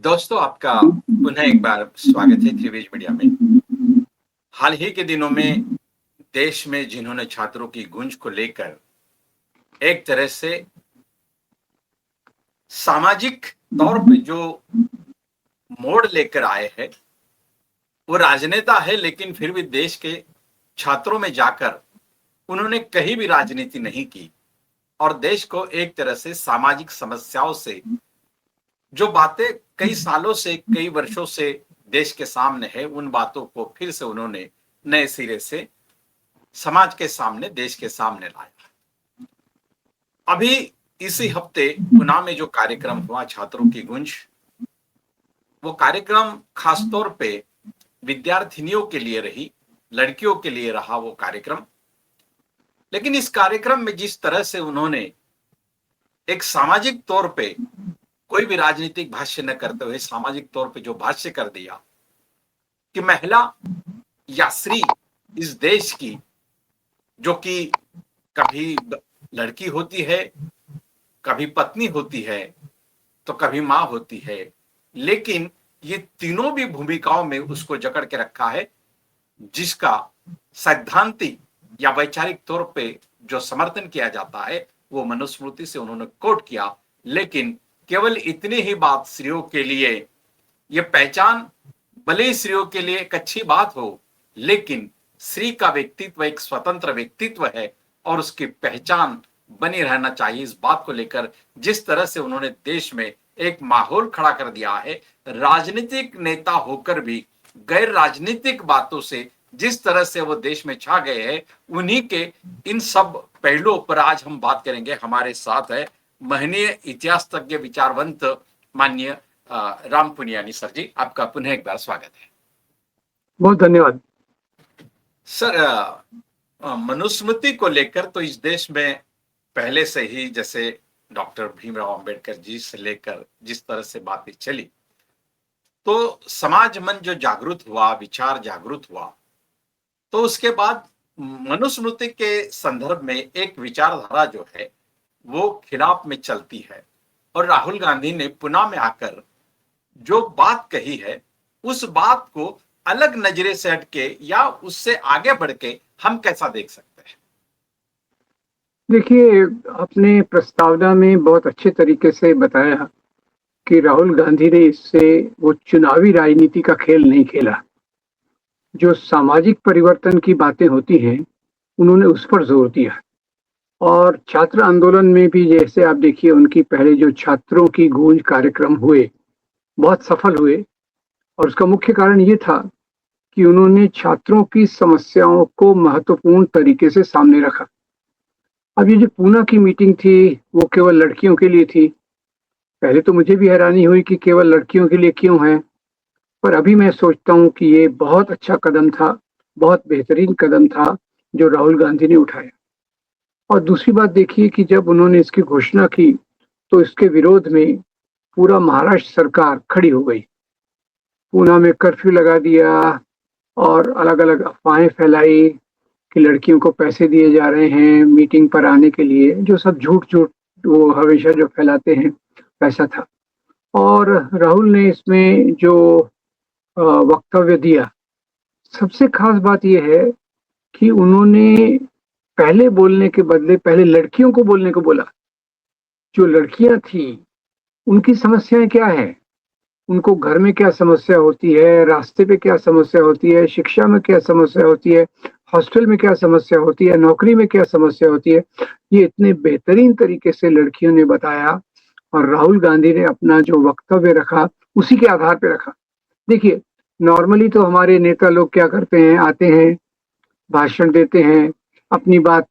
दोस्तों, आपका पुनः एक बार स्वागत है त्रिवेज मीडिया में। हाल ही के दिनों में देश में जिन्होंने छात्रों की गूंज को लेकर एक तरह से सामाजिक तौर पे जो मोड़ लेकर आए हैं, वो राजनेता है, लेकिन फिर भी देश के छात्रों में जाकर उन्होंने कहीं भी राजनीति नहीं की और देश को एक तरह से सामाजिक समस्याओं से जो बातें कई सालों से, कई वर्षों से देश के सामने है, उन बातों को फिर से उन्होंने नए सिरे से समाज के सामने, देश के सामने लाया। अभी इसी हफ्ते पुणे में जो कार्यक्रम हुआ छात्रों की गूंज, वो कार्यक्रम खासतौर पे विद्यार्थिनियों के लिए रही, लड़कियों के लिए रहा वो कार्यक्रम। लेकिन इस कार्यक्रम में जिस तरह से उन्होंने एक सामाजिक तौर पे कोई भी राजनीतिक भाष्य न करते हुए सामाजिक तौर पे जो भाष्य कर दिया कि महिला या स्त्री इस देश की, जो कि कभी लड़की होती है, कभी पत्नी होती है, तो कभी मां होती है, लेकिन ये तीनों भी भूमिकाओं में उसको जकड़ के रखा है, जिसका सैद्धांतिक या वैचारिक तौर पे जो समर्थन किया जाता है वो मनुस्मृति से उन्होंने कोट किया। लेकिन केवल इतनी ही बात स्त्रियों के लिए, ये पहचान भले ही स्त्रियों के लिए एक अच्छी बात हो, लेकिन स्त्री का व्यक्तित्व एक स्वतंत्र व्यक्तित्व है और उसकी पहचान बनी रहना चाहिए। इस बात को लेकर जिस तरह से उन्होंने देश में एक माहौल खड़ा कर दिया है, राजनीतिक नेता होकर भी गैर राजनीतिक बातों से जिस तरह से वो देश में छा गए हैं, उन्हीं के इन सब पहलुओं पर आज हम बात करेंगे। हमारे साथ है महनीय इतिहास तज्ञ विचारवंत माननीय राम पुनियानी सर जी, आपका पुनः एक बार स्वागत है। बहुत धन्यवाद सर। मनुस्मृति को लेकर तो इस देश में पहले से ही, जैसे डॉक्टर भीमराव अंबेडकर जी से लेकर जिस तरह से बातें चली, तो समाज मन जो जागरूक हुआ, विचार जागरूक हुआ, तो उसके बाद मनुस्मृति के संदर्भ में एक विचारधारा जो है वो खिलाफ में चलती है। और राहुल गांधी ने पुणे में आकर जो बात कही है, उस बात को अलग नजरे से हटके या उससे आगे बढ़ के हम कैसा देख सकते हैं? देखिए, अपने प्रस्तावना में बहुत अच्छे तरीके से बताया कि राहुल गांधी ने इससे वो चुनावी राजनीति का खेल नहीं खेला। जो सामाजिक परिवर्तन की बातें होती हैं, उन्होंने उस पर जोर दिया। और छात्र आंदोलन में भी जैसे आप देखिए, उनकी पहले जो छात्रों की गूंज कार्यक्रम हुए, बहुत सफल हुए। और उसका मुख्य कारण ये था कि उन्होंने छात्रों की समस्याओं को महत्वपूर्ण तरीके से सामने रखा। अब ये जो पुणे की मीटिंग थी, वो केवल लड़कियों के लिए थी। पहले तो मुझे भी हैरानी हुई कि केवल लड़कियों के लिए क्यों है, पर अभी मैं सोचता हूँ कि ये बहुत अच्छा कदम था, बहुत बेहतरीन कदम था जो राहुल गांधी ने उठाया। और दूसरी बात देखिए कि जब उन्होंने इसकी घोषणा की, तो इसके विरोध में पूरा महाराष्ट्र सरकार खड़ी हो गई। पुणे में कर्फ्यू लगा दिया और अलग अलग अफवाहें फैलाई कि लड़कियों को पैसे दिए जा रहे हैं मीटिंग पर आने के लिए, जो सब झूठ झूठ वो हमेशा जो फैलाते हैं वैसा था। और राहुल ने इसमें जो वक्तव्य दिया, सबसे खास बात यह है कि उन्होंने पहले बोलने के बदले पहले लड़कियों को बोलने को बोला। जो लड़कियां थी, उनकी समस्याएं क्या है, उनको घर में क्या समस्या होती है, रास्ते पे क्या समस्या होती है, शिक्षा में क्या समस्या होती है, हॉस्टल में क्या समस्या होती है, नौकरी में क्या समस्या होती है, ये इतने बेहतरीन तरीके से लड़कियों ने बताया। और राहुल गांधी ने अपना जो वक्तव्य रखा, उसी के आधार पे रखा। देखिए, नॉर्मली तो हमारे नेता लोग क्या करते हैं, आते हैं, भाषण देते हैं, अपनी बात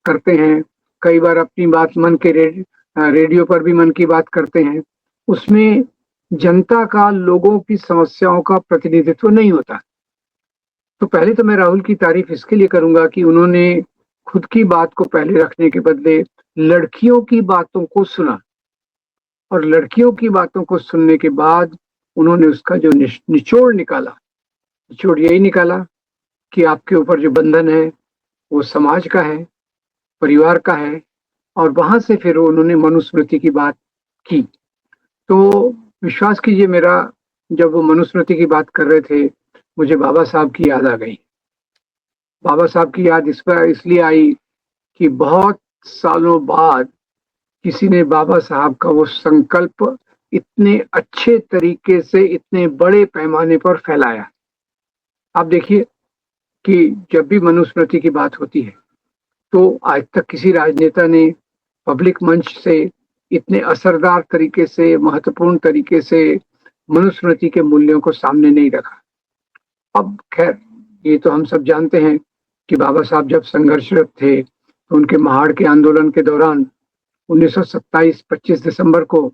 करते हैं, कई बार अपनी बात मन के रेडियो पर भी मन की बात करते हैं। उसमें जनता का, लोगों की समस्याओं का प्रतिनिधित्व नहीं होता। तो पहले तो मैं राहुल की तारीफ इसके लिए करूंगा कि उन्होंने खुद की बात को पहले रखने के बदले लड़कियों की बातों को सुना, और लड़कियों की बातों को सुनने के बाद उन्होंने उसका जो निचोड़ निकाला, निचोड़ यही निकाला कि आपके ऊपर जो बंधन है वो समाज का है, परिवार का है। और वहां से फिर उन्होंने मनुस्मृति की बात की। तो विश्वास कीजिए मेरा, जब वो मनुस्मृति की बात कर रहे थे, मुझे बाबा साहब की याद आ गई। बाबा साहब की याद इस पर इसलिए आई कि बहुत सालों बाद किसी ने बाबा साहब का वो संकल्प इतने अच्छे तरीके से, इतने बड़े पैमाने पर फैलाया। आप देखिए कि जब भी मनुस्मृति की बात होती है, तो आज तक किसी राजनेता ने पब्लिक मंच से इतने असरदार तरीके से, महत्वपूर्ण तरीके से मनुस्मृति के मूल्यों को सामने नहीं रखा। अब खैर, ये तो हम सब जानते हैं कि बाबा साहब जब संघर्षरत थे, तो उनके महाड़ के आंदोलन के दौरान 1927 25 दिसंबर को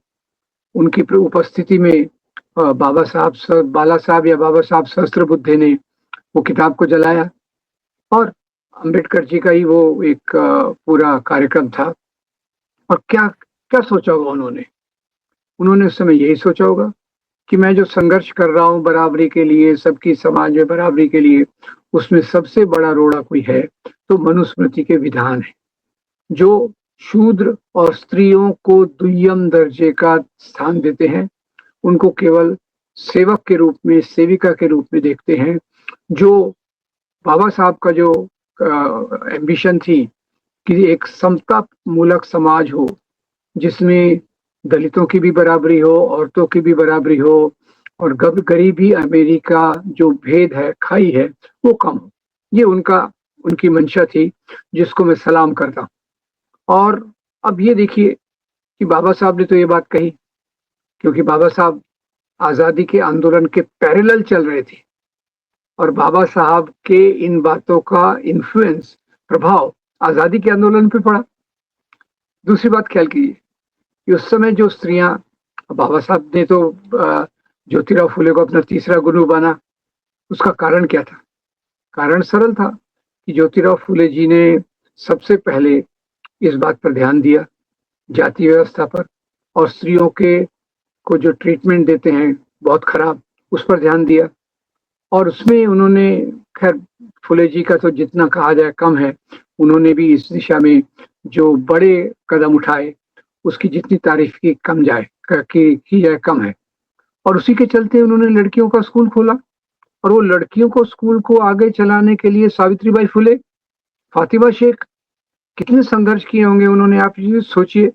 उनकी उपस्थिति में बाबा साहब बाला साहब या बाबा साहब सहस्त्रबुद्धे ने वो किताब को जलाया, और अंबेडकर जी का ही वो एक पूरा कार्यक्रम था। और क्या क्या सोचा होगा उन्होंने? उन्होंने उस समय यही सोचा होगा कि मैं जो संघर्ष कर रहा हूँ बराबरी के लिए, सबकी समाज में बराबरी के लिए, उसमें सबसे बड़ा रोड़ा कोई है तो मनुस्मृति के विधान है, जो शूद्र और स्त्रियों को दुय्यम दर्जे का स्थान देते हैं, उनको केवल सेवक के रूप में, सेविका के रूप में देखते हैं। जो बाबा साहब का जो एम्बिशन थी कि एक समता मूलक समाज हो, जिसमें दलितों की भी बराबरी हो, औरतों की भी बराबरी हो, और गरीबी अमीरी का जो भेद है, खाई है, वो कम हो। ये उनकी मंशा थी, जिसको मैं सलाम करता हूँ। और अब ये देखिए कि बाबा साहब ने तो ये बात कही, क्योंकि बाबा साहब आजादी के आंदोलन के पैरेलल चल रहे थे, और बाबा साहब के इन बातों का इन्फ्लुएंस, प्रभाव आजादी के आंदोलन पे पड़ा। दूसरी बात ख्याल कीजिए कि उस समय जो स्त्रियां, बाबा साहब ने तो ज्योतिराव फुले को अपना तीसरा गुरु माना। उसका कारण क्या था? कारण सरल था कि ज्योतिराव फुले जी ने सबसे पहले इस बात पर ध्यान दिया, जाति व्यवस्था पर, और स्त्रियों के को जो ट्रीटमेंट देते हैं बहुत खराब, उस पर ध्यान दिया। और उसमें उन्होंने, खैर फुले जी का तो जितना कहा जाए कम है, उन्होंने भी इस दिशा में जो बड़े कदम उठाए, उसकी जितनी तारीफ की कम जाए की जाए कम है। और उसी के चलते उन्होंने लड़कियों का स्कूल खोला, और वो लड़कियों को स्कूल को आगे चलाने के लिए सावित्रीबाई फुले, फातिमा शेख, कितने संघर्ष किए होंगे उन्होंने। आप ये सोचिए,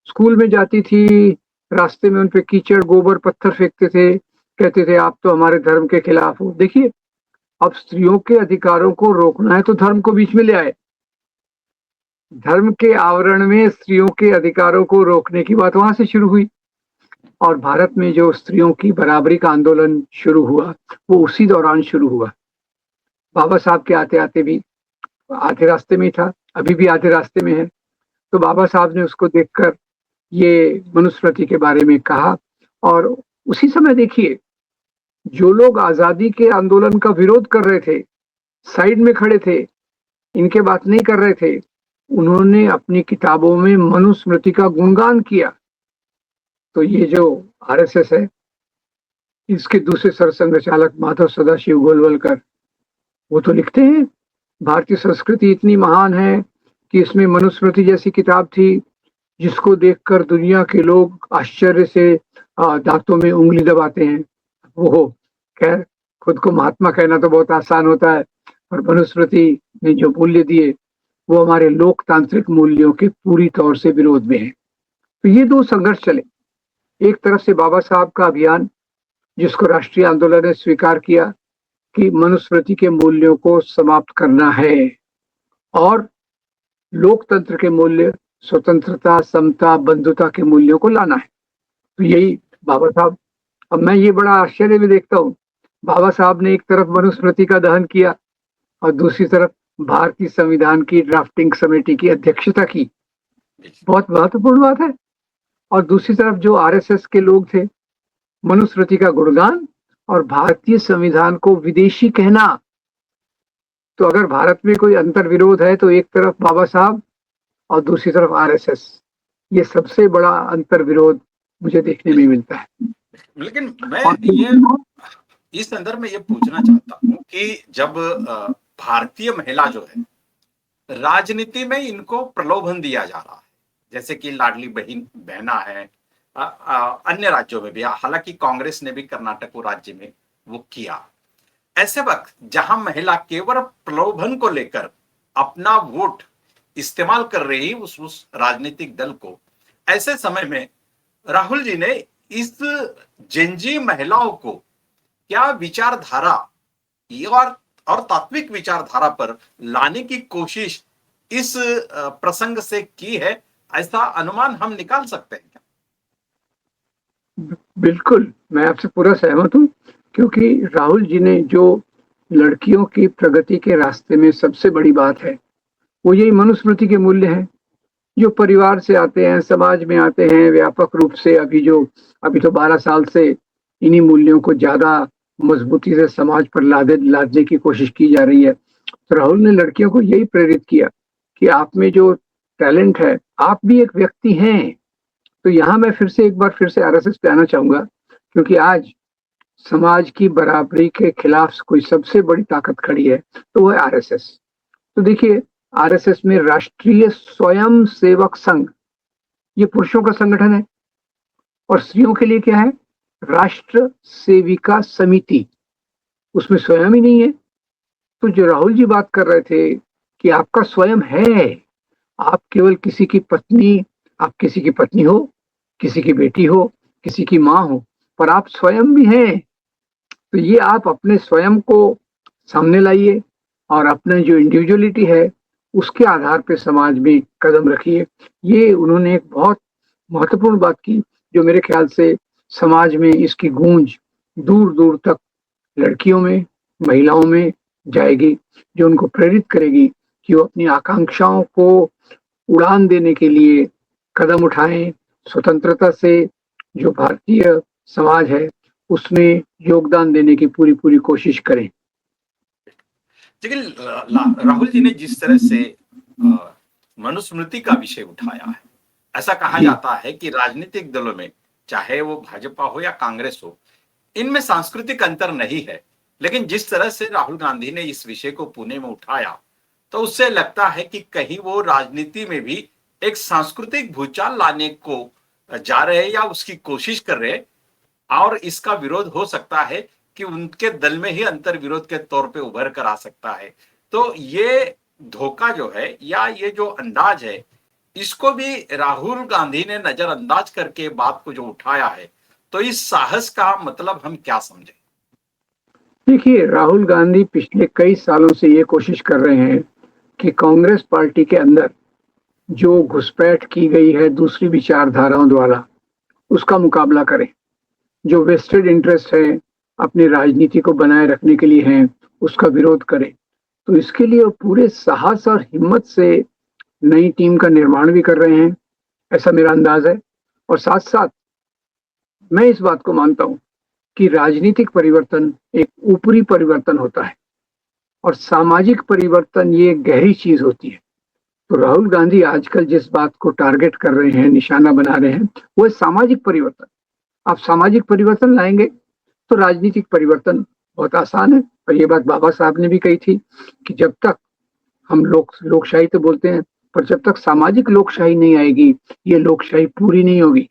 स्कूल में जाती थी, रास्ते में उन पे कीचड़, गोबर, पत्थर फेंकते थे, कहते थे आप तो हमारे धर्म के खिलाफ हो। देखिए, अब स्त्रियों के अधिकारों को रोकना है तो धर्म को बीच में ले आए। धर्म के आवरण में स्त्रियों के अधिकारों को रोकने की बात वहां से शुरू हुई, और भारत में जो स्त्रियों की बराबरी का आंदोलन शुरू हुआ, वो उसी दौरान शुरू हुआ। बाबा साहब के आते आते भी आधे रास्ते में ही था, अभी भी आधे रास्ते में है। तो बाबा साहब ने उसको देखकर ये मनुस्मृति के बारे में कहा, और उसी समय देखिए, जो लोग आजादी के आंदोलन का विरोध कर रहे थे, साइड में खड़े थे, इनके बात नहीं कर रहे थे, उन्होंने अपनी किताबों में मनुस्मृति का गुणगान किया। तो ये जो आरएसएस है, इसके दूसरे सरसंघ चालक माधव सदाशिव गोलवलकर, वो तो लिखते हैं भारतीय संस्कृति इतनी महान है कि इसमें मनुस्मृति जैसी किताब थी, जिसको देखकर दुनिया के लोग आश्चर्य से दांतों में उंगली दबाते हैं। वो खैर, खुद को महात्मा कहना तो बहुत आसान होता है, पर मनुस्मृति ने जो मूल्य दिए, वो हमारे लोकतांत्रिक मूल्यों के पूरी तौर से विरोध में है। तो ये दो संघर्ष चले। एक तरफ से बाबा साहब का अभियान, जिसको राष्ट्रीय आंदोलन ने स्वीकार किया कि मनुस्मृति के मूल्यों को समाप्त करना है, और लोकतंत्र के मूल्य, स्वतंत्रता, समता, बंधुता के मूल्यों को लाना है। तो यही बाबा साहब। अब मैं ये बड़ा आश्चर्य भी देखता हूँ, बाबा साहब ने एक तरफ मनुस्मृति का दहन किया, और दूसरी तरफ भारतीय संविधान की ड्राफ्टिंग कमेटी की अध्यक्षता की। बहुत महत्वपूर्ण बात है। और दूसरी तरफ जो आरएसएस के लोग थे, मनुस्मृति का गुणगान और भारतीय संविधान को विदेशी कहना। तो अगर भारत में कोई अंतर विरोध है, तो एक तरफ बाबा साहब और दूसरी तरफ आरएसएस। ये सबसे बड़ा अंतर विरोध मुझे देखने में मिलता है। लेकिन मैं ये इस संदर्भ में ये पूछना चाहता हूँ कि जब भारतीय महिला जो है, राजनीति में इनको प्रलोभन दिया जा रहा है, जैसे कि लाडली बहना है, अन्य राज्यों में भी, हालांकि कांग्रेस ने भी कर्नाटक को राज्य में वो किया। ऐसे वक्त जहां महिला केवल प्रलोभन को लेकर अपना वोट इस्तेमाल कर रही उस राजनीतिक दल को, ऐसे समय में राहुल जी ने इस जेनजी महिलाओं को क्या विचारधारा और तात्विक विचारधारा पर लाने की कोशिश इस प्रसंग से की है, ऐसा अनुमान हम निकाल सकते हैं क्या? बिल्कुल, मैं आपसे पूरा सहमत हूँ, क्योंकि राहुल जी ने जो लड़कियों की प्रगति के रास्ते में सबसे बड़ी बात है, वो यही मनुस्मृति के मूल्य हैं, जो परिवार से आते हैं, समाज में आते हैं, व्यापक रूप से अभी तो 12 साल से इन्हीं मूल्यों को ज़्यादा मजबूती से समाज पर लादने की कोशिश की जा रही है। तो राहुल ने लड़कियों को यही प्रेरित किया कि आप में जो टैलेंट है, आप भी एक व्यक्ति हैं। तो यहाँ मैं एक बार फिर से आरएसएस पे आना चाहूँगा, क्योंकि आज समाज की बराबरी के खिलाफ कोई सबसे बड़ी ताकत खड़ी है, तो वो है आरएसएस। तो देखिए, आरएसएस में राष्ट्रीय स्वयं सेवक संघ, ये पुरुषों का संगठन है, और स्त्रियों के लिए क्या है? राष्ट्र सेविका समिति, उसमें स्वयं ही नहीं है। तो जो राहुल जी बात कर रहे थे कि आपका स्वयं है, आप केवल आप किसी की पत्नी हो, किसी की बेटी हो, किसी की माँ हो, पर आप स्वयं भी हैं। तो ये आप अपने स्वयं को सामने लाइए और अपना जो इंडिविजुअलिटी है, उसके आधार पे समाज में कदम रखिए। ये उन्होंने एक बहुत महत्वपूर्ण बात की, जो मेरे ख्याल से समाज में इसकी गूंज दूर दूर तक लड़कियों में, महिलाओं में जाएगी, जो उनको प्रेरित करेगी कि वो अपनी आकांक्षाओं को उड़ान देने के लिए कदम उठाएं, स्वतंत्रता से जो भारतीय समाज है उसमें योगदान देने की पूरी पूरी कोशिश करें। लेकिन राहुल जी ने जिस तरह से मनुस्मृति का विषय उठाया है, ऐसा कहा जाता है कि राजनीतिक दलों में, चाहे वो भाजपा हो या कांग्रेस हो, इनमें सांस्कृतिक अंतर नहीं है, लेकिन जिस तरह से राहुल गांधी ने इस विषय को पुणे में उठाया, तो उससे लगता है कि कहीं वो राजनीति में भी एक सांस्कृतिक भूचाल लाने को जा रहे हैं या उसकी कोशिश कर रहे हैं, और इसका विरोध हो सकता है कि उनके दल में ही अंतर विरोध के तौर पे उभर कर आ सकता है। तो ये धोखा जो है या ये जो अंदाज है, इसको भी राहुल गांधी ने नजरअंदाज करके बात को जो उठाया है, तो इस साहस का मतलब हम क्या समझें? देखिए, राहुल गांधी पिछले कई सालों से ये कोशिश कर रहे हैं कि कांग्रेस पार्टी के अंदर जो घुसपैठ की गई है दूसरी विचारधाराओं द्वारा, उसका मुकाबला करें। जो वेस्टेड इंटरेस्ट है, अपनी राजनीति को बनाए रखने के लिए हैं, उसका विरोध करें। तो इसके लिए वो पूरे साहस और हिम्मत से नई टीम का निर्माण भी कर रहे हैं, ऐसा मेरा अंदाज है। और साथ साथ मैं इस बात को मानता हूं कि राजनीतिक परिवर्तन एक ऊपरी परिवर्तन होता है और सामाजिक परिवर्तन ये एक गहरी चीज होती है। तो राहुल गांधी आजकल जिस बात को टारगेट कर रहे हैं, निशाना बना रहे हैं, वो है सामाजिक परिवर्तन। आप सामाजिक परिवर्तन लाएंगे तो राजनीतिक परिवर्तन बहुत आसान है। और ये बात बाबा साहब ने भी कही थी कि जब तक हम लोकशाही तो बोलते हैं, पर जब तक सामाजिक लोकशाही नहीं आएगी, ये लोकशाही पूरी नहीं होगी।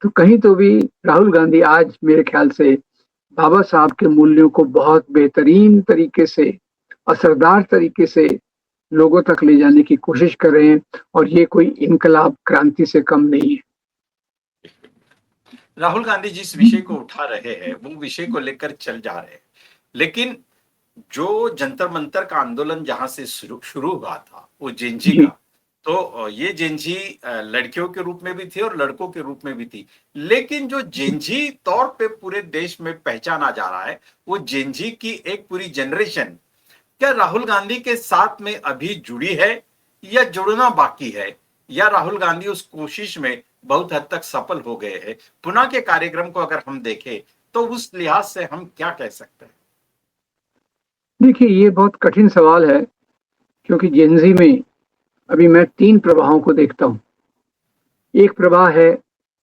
तो कहीं तो भी राहुल गांधी आज मेरे ख्याल से बाबा साहब के मूल्यों को बहुत बेहतरीन तरीके से, असरदार तरीके से लोगों तक ले जाने की कोशिश कर रहे हैं, और ये कोई इनकलाब क्रांति से कम नहीं है। राहुल गांधी जिस विषय को उठा रहे हैं, वो विषय को लेकर चल जा रहे हैं, लेकिन जो जंतर मंतर का आंदोलन जहां से शुरू हुआ था, वो जेनजी का, तो ये जेनजी लड़कियों के रूप में भी थी और लड़कों के रूप में भी थी, लेकिन जो जेनजी तौर पे पूरे देश में पहचाना जा रहा है, वो जेनजी की एक पूरी जनरेशन क्या राहुल गांधी के साथ में अभी जुड़ी है या जुड़ना बाकी है, या राहुल गांधी उस कोशिश में बहुत हद तक सफल हो गए हैं? पुणे के कार्यक्रम को अगर हम देखें तो उस लिहाज से हम क्या कह सकते हैं? देखिए, ये बहुत कठिन सवाल है, क्योंकि जेनजी में अभी मैं 3 प्रवाहों को देखता हूँ। एक प्रवाह है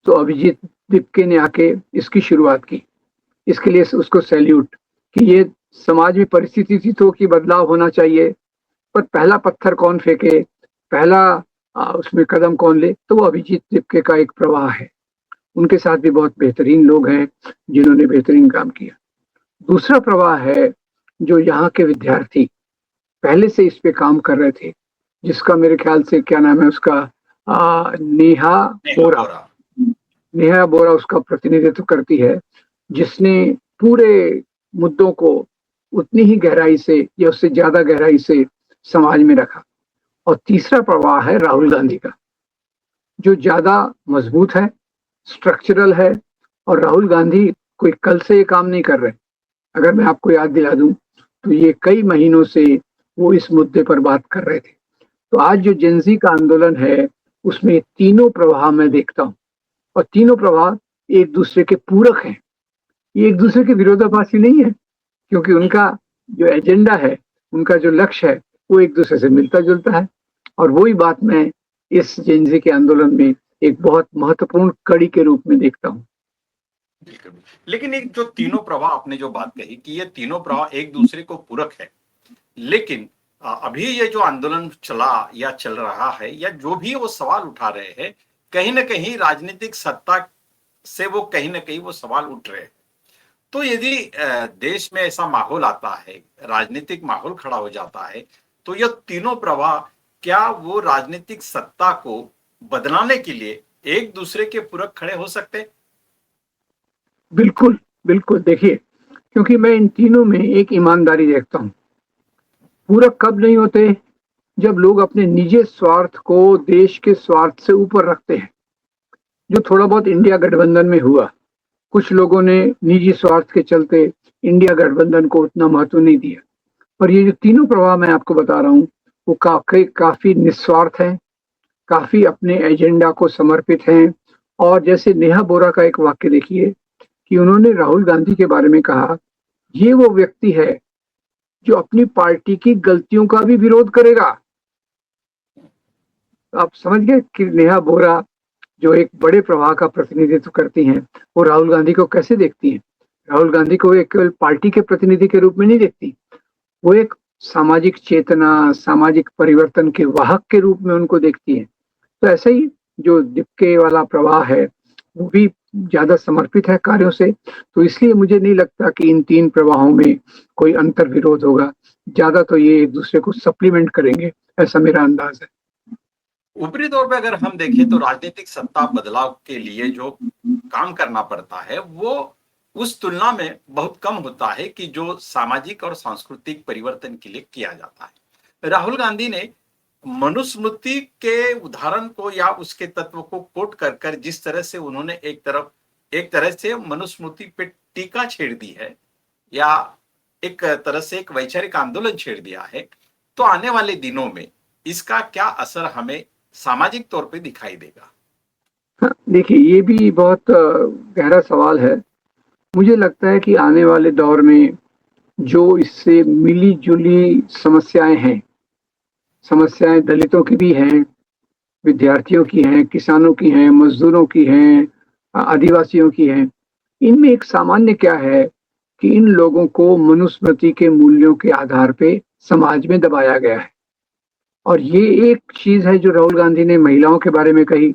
तो अभिजीत दीपके ने आके इसकी शुरुआत की, इसके लिए उसको सैल्यूट, कि ये समाज में परिस्थिति थी तो कि बदलाव होना चाहिए, पर पहला पत्थर कौन फेंके, पहला उसमें कदम कौन ले, तो वो अभिजीत दीपके का एक प्रवाह है। उनके साथ भी बहुत बेहतरीन लोग हैं जिन्होंने बेहतरीन काम किया। दूसरा प्रवाह है जो यहाँ के विद्यार्थी पहले से इस पे काम कर रहे थे, जिसका मेरे ख्याल से क्या नाम है उसका, नेहा नेहा बोरा। बोरा। नेहा बोरा उसका प्रतिनिधित्व करती है, जिसने पूरे मुद्दों को उतनी ही गहराई से या उससे ज्यादा गहराई से समाज में रखा। और तीसरा प्रवाह है राहुल गांधी का, जो ज्यादा मजबूत है, स्ट्रक्चरल है। और राहुल गांधी कोई कल से ये काम नहीं कर रहे। अगर मैं आपको याद दिला दूं तो ये कई महीनों से वो इस मुद्दे पर बात कर रहे थे। तो आज जो जेंजी का आंदोलन है उसमें तीनों प्रवाह मैं देखता हूँ, और तीनों प्रवाह एक दूसरे के पूरक हैं। ये एक दूसरे के विरोधाभासी नहीं है, क्योंकि उनका जो एजेंडा है, उनका जो लक्ष्य है, वो एक दूसरे से मिलता जुलता है। और वही बात मैं इस जेंजी के आंदोलन में एक बहुत महत्वपूर्ण कड़ी के रूप में देखता हूँ। बिल्कुल। लेकिन एक जो तीनों प्रवाह आपने जो बात कही कि ये तीनों प्रवाह एक दूसरे को पूरक है, लेकिन अभी ये जो आंदोलन चला या चल रहा है या जो भी वो सवाल उठा रहे हैं, कहीं ना कहीं राजनीतिक सत्ता से वो कहीं ना कहीं वो सवाल उठ रहे हैं। तो यदि देश में ऐसा माहौल आता है, राजनीतिक माहौल खड़ा हो जाता है, तो यह तीनों प्रवाह क्या वो राजनीतिक सत्ता को बदलाने के लिए एक दूसरे के पूरक खड़े हो सकते हैं? बिल्कुल, बिल्कुल। देखिए, क्योंकि मैं इन तीनों में एक ईमानदारी देखता हूँ। पूरक कब नहीं होते? जब लोग अपने निजी स्वार्थ को देश के स्वार्थ से ऊपर रखते हैं, जो थोड़ा बहुत इंडिया गठबंधन में हुआ। कुछ लोगों ने निजी स्वार्थ के चलते इंडिया गठबंधन को उतना महत्व नहीं दिया। पर ये जो तीनों प्रवाह मैं आपको बता रहा हूँ, वो काफी निस्वार्थ है, काफी अपने एजेंडा को समर्पित हैं। और जैसे नेहा बोरा का एक वाक्य देखिए कि उन्होंने राहुल गांधी के बारे में कहा, ये वो व्यक्ति है जो अपनी पार्टी की गलतियों का भी विरोध करेगा। आप समझ गए कि नेहा बोरा जो एक बड़े प्रवाह का प्रतिनिधित्व करती हैं, वो राहुल गांधी को कैसे देखती हैं। राहुल गांधी को एक केवल पार्टी के प्रतिनिधि के रूप में नहीं देखती, वो एक सामाजिक चेतना, सामाजिक परिवर्तन के वाहक के रूप में उनको देखती है। तो ऐसे ही जो दिपके वाला प्रवाह है, वो भी ज्यादा समर्पित है कार्यों से। तो इसलिए मुझे नहीं लगता कि इन तीन प्रवाहों में कोई अंतर विरोध होगा। ज्यादा तो ये एक दूसरे को सप्लीमेंट करेंगे, ऐसा मेरा अंदाज है। ऊपरी तौर पे अगर हम देखें तो राजनीतिक सत्ता बदलाव के लिए जो काम करना पड़ता है वो उस तुलना में बहुत कम होता है कि जो सामाजिक और सांस्कृतिक परिवर्तन के लिए किया जाता है। राहुल गांधी ने मनुस्मृति के उदाहरण को या उसके तत्व को कोट कर कर जिस तरह से उन्होंने एक तरह से मनुस्मृति पे टीका छेड़ दी है या एक तरह से एक वैचारिक आंदोलन छेड़ दिया है, तो आने वाले दिनों में इसका क्या असर हमें सामाजिक तौर पे दिखाई देगा? हाँ, देखिए, ये भी बहुत गहरा सवाल है। मुझे लगता है कि आने वाले दौर में जो इससे मिली जुली समस्याएं हैं, समस्याएं दलितों की भी हैं, विद्यार्थियों की हैं, किसानों की हैं, मजदूरों की हैं, आदिवासियों की हैं। इनमें एक सामान्य क्या है कि इन लोगों को मनुस्मृति के मूल्यों के आधार पे समाज में दबाया गया है। और ये एक चीज है जो राहुल गांधी ने महिलाओं के बारे में कही,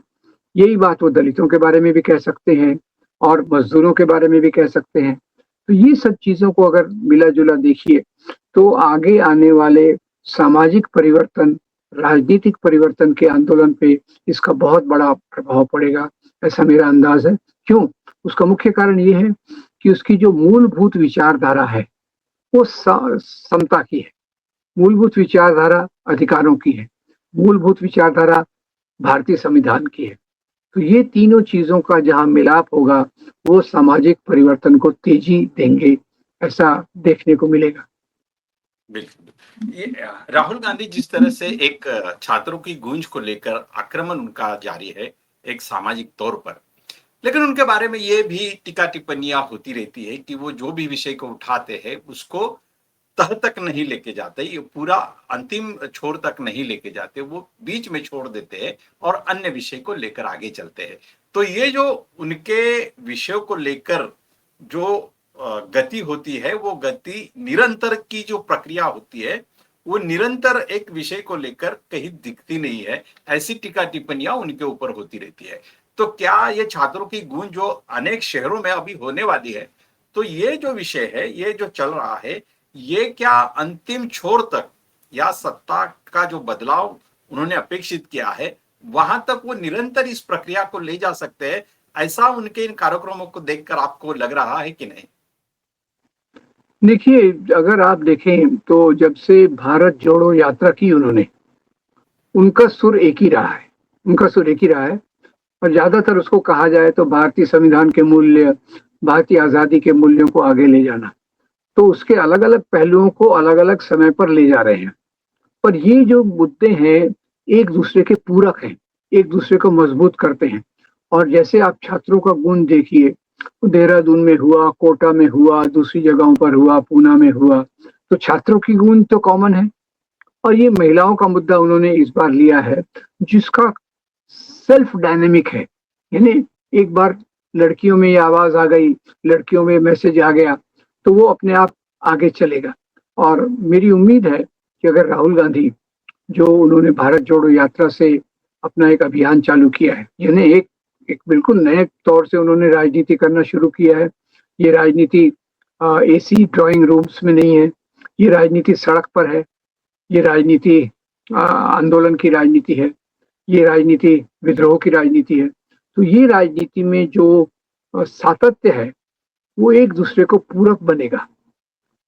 यही बात वो दलितों के बारे में भी कह सकते हैं और मजदूरों के बारे में भी कह सकते हैं। तो ये सब चीजों को अगर मिला जुला देखिए तो आगे आने वाले सामाजिक परिवर्तन, राजनीतिक परिवर्तन के आंदोलन पे इसका बहुत बड़ा प्रभाव पड़ेगा, ऐसा मेरा अंदाज है। क्यों? उसका मुख्य कारण ये है कि उसकी जो मूलभूत विचारधारा है वो समता की है। मूलभूत विचारधारा अधिकारों की है। मूलभूत विचारधारा भारतीय संविधान की है। तो ये तीनों चीजों का जहां मिलाप होगा वो सामाजिक परिवर्तन को तेजी देंगे, ऐसा देखने को मिलेगा। बिल्कुल। ये राहुल गांधी जिस तरह से एक छात्रों की गूंज को लेकर आक्रमण उनका जारी है एक सामाजिक तौर पर, लेकिन उनके बारे में ये भी टीका टिप्पणियां होती रहती है कि वो जो भी विषय को उठाते हैं उसको तह तक नहीं लेके जाते, ये पूरा अंतिम छोर तक नहीं लेके जाते, वो बीच में छोड़ देते हैं और अन्य विषय को लेकर आगे चलते हैं। तो ये जो उनके विषयों को लेकर जो गति होती है, वो गति निरंतर की जो प्रक्रिया होती है, वो निरंतर एक विषय को लेकर कहीं दिखती नहीं है। ऐसी टीका टिप्पणियां उनके ऊपर होती रहती है। तो क्या ये छात्रों की गूंज जो अनेक शहरों में अभी होने वाली है, तो ये जो विषय है, ये जो चल रहा है, ये क्या अंतिम छोर तक या सत्ता का जो बदलाव उन्होंने अपेक्षित किया है वहां तक वो निरंतर इस प्रक्रिया को ले जा सकते हैं, ऐसा उनके इन कार्यक्रमों को देखकर आपको लग रहा है कि नहीं? देखिए, अगर आप देखें तो जब से भारत जोड़ो यात्रा की उन्होंने, उनका सुर एक ही रहा है, उनका सुर एक ही रहा है। और ज़्यादातर उसको कहा जाए तो भारतीय संविधान के मूल्य, भारतीय आज़ादी के मूल्यों को आगे ले जाना। तो उसके अलग-अलग पहलुओं को अलग-अलग समय पर ले जा रहे हैं। पर ये जो मुद्दे हैं, एक दूसरे के पूरक हैं, एक दूसरे को मजबूत करते हैं। और जैसे आप छात्रों का गुण देखिए, देहरादून में हुआ, कोटा में हुआ, दूसरी जगहों पर हुआ, पूना में हुआ, तो छात्रों की गूंज तो कॉमन है। और ये महिलाओं का मुद्दा उन्होंने इस बार लिया है, जिसका सेल्फ डायनेमिक है, यानी एक बार लड़कियों में ये आवाज आ गई, लड़कियों में मैसेज आ गया, तो वो अपने आप आगे चलेगा। और मेरी उम्मीद है कि अगर राहुल गांधी, जो उन्होंने भारत जोड़ो यात्रा से अपना एक अभियान चालू किया है, यानी एक एक बिल्कुल नए तौर से उन्होंने राजनीति करना शुरू किया है। ये राजनीति एसी ड्राइंग रूम्स में नहीं है, ये राजनीति सड़क पर है, ये राजनीति आंदोलन की राजनीति है, ये राजनीति विद्रोह की राजनीति है। तो ये राजनीति में जो सातत्य है, वो एक दूसरे को पूरक बनेगा।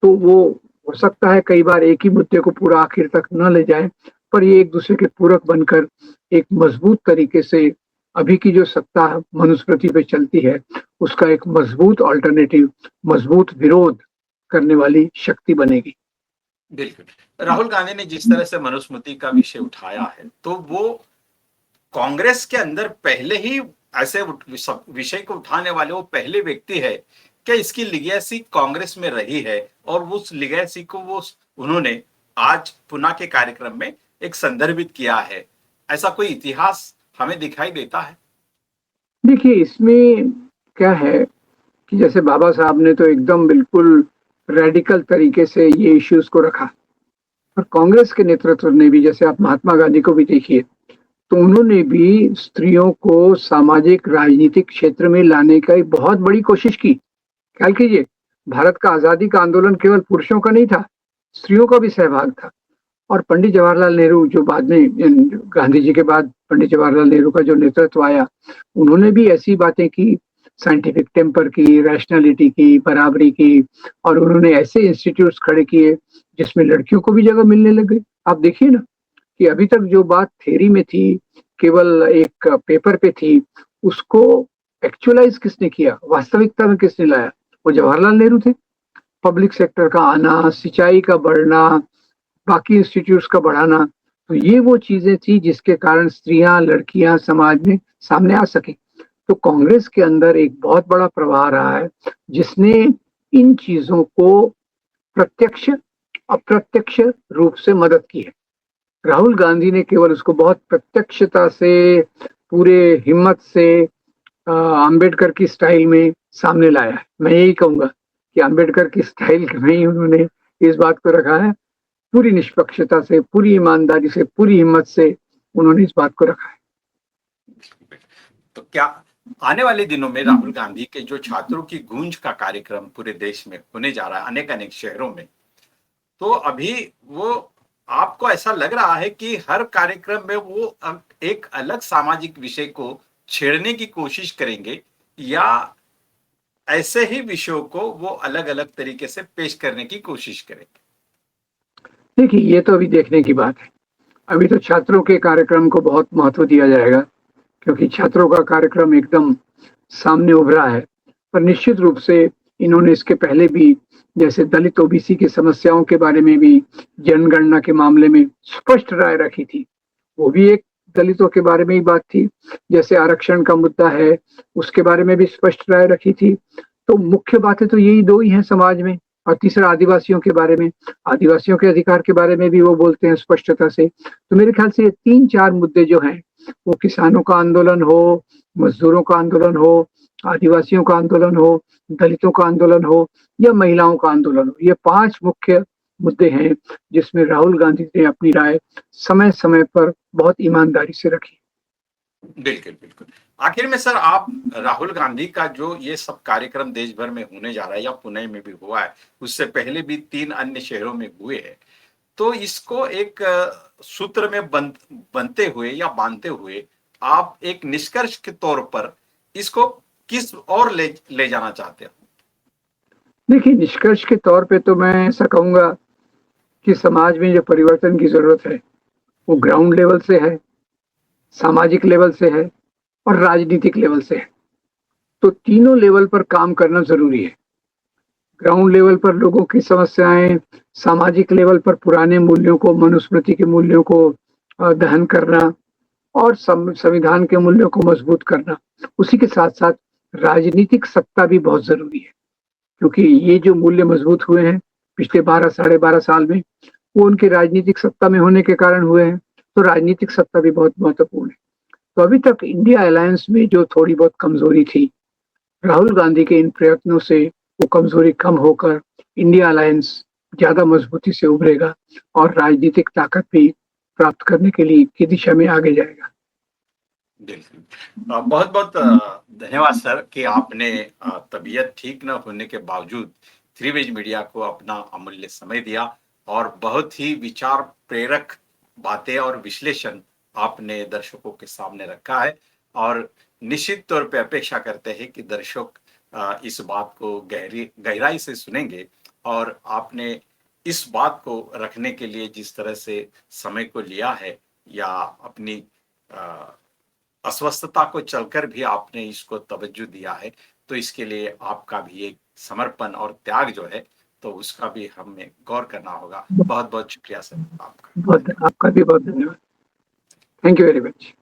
तो वो हो सकता है कई बार एक ही मुद्दे को पूरा आखिर तक न ले जाए, पर ये एक दूसरे के पूरक बनकर एक मजबूत तरीके से अभी की जो सत्ता मनुस्मृति पे चलती है, उसका एक मजबूत अल्टरनेटिव, मजबूत विरोध करने वाली शक्ति बनेगी। बिल्कुल। राहुल गांधी ने जिस तरह से मनुस्मृति का विषय उठाया है, तो वो कांग्रेस के अंदर पहले ही ऐसे विषय को उठाने वाले वो पहले व्यक्ति है क्या इसकी लिगेसी कांग्रेस में रही है, और उस लिगेसी को वो उन्होंने आज पुना के कार्यक्रम में एक संदर्भित किया है। ऐसा कोई इतिहास हमें दिखाई देता है? देखिए, इसमें क्या है कि जैसे बाबा साहब ने तो एकदम बिल्कुल रेडिकल तरीके से ये इश्यूज को रखा, और कांग्रेस के नेतृत्व ने भी, जैसे आप महात्मा गांधी को भी देखिए, तो उन्होंने भी स्त्रियों को सामाजिक राजनीतिक क्षेत्र में लाने का एक बहुत बड़ी कोशिश की। ख्याल कीजिए, भारत का आजादी का आंदोलन केवल पुरुषों का नहीं था, स्त्रियों का भी सहभाग था। और पंडित जवाहरलाल नेहरू, जो बाद में गांधी जी के बाद पंडित जवाहरलाल नेहरू का जो नेतृत्व आया, उन्होंने भी ऐसी बातें की, साइंटिफिक टेम्पर की, रैशनैलिटी की, बराबरी की, और उन्होंने ऐसे इंस्टीट्यूट्स खड़े किए जिसमें लड़कियों को भी जगह मिलने लग गई। आप देखिए ना कि अभी तक जो बात थ्योरी में थी, केवल एक पेपर पे थी, उसको एक्चुअलाइज किसने किया, वास्तविकता में किसने लाया? वो जवाहरलाल नेहरू थे। पब्लिक सेक्टर का आना, सिंचाई का बढ़ना, बाकी इंस्टीट्यूट्स का बढ़ाना, तो ये वो चीजें थी जिसके कारण स्त्रियां, लड़कियां समाज में सामने आ सके। तो कांग्रेस के अंदर एक बहुत बड़ा प्रवाह रहा है, जिसने इन चीजों को प्रत्यक्ष अप्रत्यक्ष रूप से मदद की है। राहुल गांधी ने केवल उसको बहुत प्रत्यक्षता से, पूरे हिम्मत से अंबेडकर की स्टाइल में सामने लाया है। मैं यही कहूंगा कि अंबेडकर की स्टाइल में ही उन्होंने इस बात को रखा है, पूरी निष्पक्षता से, पूरी ईमानदारी से, पूरी हिम्मत से उन्होंने इस बात को रखा है। तो क्या आने वाले दिनों में राहुल गांधी के जो छात्रों की गूंज का कार्यक्रम पूरे देश में होने जा रहा है, अनेक अनेक शहरों में, तो अभी वो आपको ऐसा लग रहा है कि हर कार्यक्रम में वो एक अलग सामाजिक विषय को छेड़ने की कोशिश करेंगे, या ऐसे ही विषयों को वो अलग अलग तरीके से पेश करने की कोशिश करेंगे? देखिए, ये तो अभी देखने की बात है। अभी तो छात्रों के कार्यक्रम को बहुत महत्व दिया जाएगा, क्योंकि छात्रों का कार्यक्रम एकदम सामने उभरा है। पर निश्चित रूप से इन्होंने इसके पहले भी, जैसे दलित ओबीसी की समस्याओं के बारे में भी, जनगणना के मामले में स्पष्ट राय रखी थी। वो भी एक दलितों के बारे में ही बात थी। जैसे आरक्षण का मुद्दा है, उसके बारे में भी स्पष्ट राय रखी थी। तो मुख्य बातें तो यही दो ही हैं समाज में। और तीसरा, आदिवासियों के बारे में, आदिवासियों के अधिकार के बारे में भी वो बोलते हैं स्पष्टता से। तो मेरे ख्याल से ये 3-4 मुद्दे जो हैं, वो किसानों का आंदोलन हो, मजदूरों का आंदोलन हो, आदिवासियों का आंदोलन हो, दलितों का आंदोलन हो, या महिलाओं का आंदोलन हो, ये 5 मुख्य मुद्दे हैं जिसमें राहुल गांधी ने अपनी राय समय समय पर बहुत ईमानदारी से रखी। बिल्कुल, बिल्कुल। आखिर में सर आप राहुल गांधी का जो ये सब कार्यक्रम देश भर में होने जा रहा है या पुणे में भी हुआ है, उससे पहले भी 3 अन्य शहरों में हुए हैं। तो इसको एक सूत्र में बनते हुए या बांधते हुए आप एक निष्कर्ष के तौर पर इसको किस ओर ले जाना चाहते हो? देखिए, निष्कर्ष के तौर पे तो मैं ऐसा कहूँगा कि समाज में जो परिवर्तन की ज़रूरत है, वो ग्राउंड लेवल से है, सामाजिक लेवल से है और राजनीतिक लेवल से है। तो तीनों लेवल पर काम करना ज़रूरी है। ग्राउंड लेवल पर लोगों की समस्याएँ, सामाजिक लेवल पर पुराने मूल्यों को, मनुस्मृति के मूल्यों को दहन करना और संविधान के मूल्यों को मजबूत करना। उसी के साथ-साथ राजनीतिक सत्ता भी बहुत ज़रूरी है, क्योंकि ये जो मूल्य मजबूत हुए हैं पिछले 12 साढ़े 12 साल में, वो उनकी राजनीतिक सत्ता में होने के कारण हुए हैं। तो राजनीतिक सत्ता भी बहुत महत्वपूर्ण है। तो अभी तक इंडिया अलायंस में जो थोड़ी बहुत कमज़ोरी थी, राहुल गांधी के इन प्रयत्नों से वो कमज़ोरी कम होकर इंडिया अलायंस ज़्यादा मजबूती से उभरेगा और राजनीतिक ताकत भी प्राप्त करने के लिए की दिशा में आगे जाएगा। बिल्कुल। बहुत-बहुत धन्यवाद सर कि आपने तबीयत ठीक न होने के बावजूद थ्री वेज मीडिया को अपना अमूल्य समय दिया और बहुत ही विचार प्रेरक बातें और विश्लेषण आपने दर्शकों के सामने रखा है और निश्चित तौर पे अपेक्षा करते हैं कि दर्शक इस बात को गहराई से सुनेंगे और आपने इस बात को रखने के लिए जिस तरह से समय को लिया है या अपनी अ अस्वस्थता को चलकर भी आपने इसको तवज्जो दिया है, तो इसके लिए आपका भी एक समर्पण और त्याग जो है, तो उसका भी हमें गौर करना होगा। बहुत-बहुत शुक्रिया सर आपका। बहुत धन्यवाद। आपका भी बहुत धन्यवाद। Thank you very much.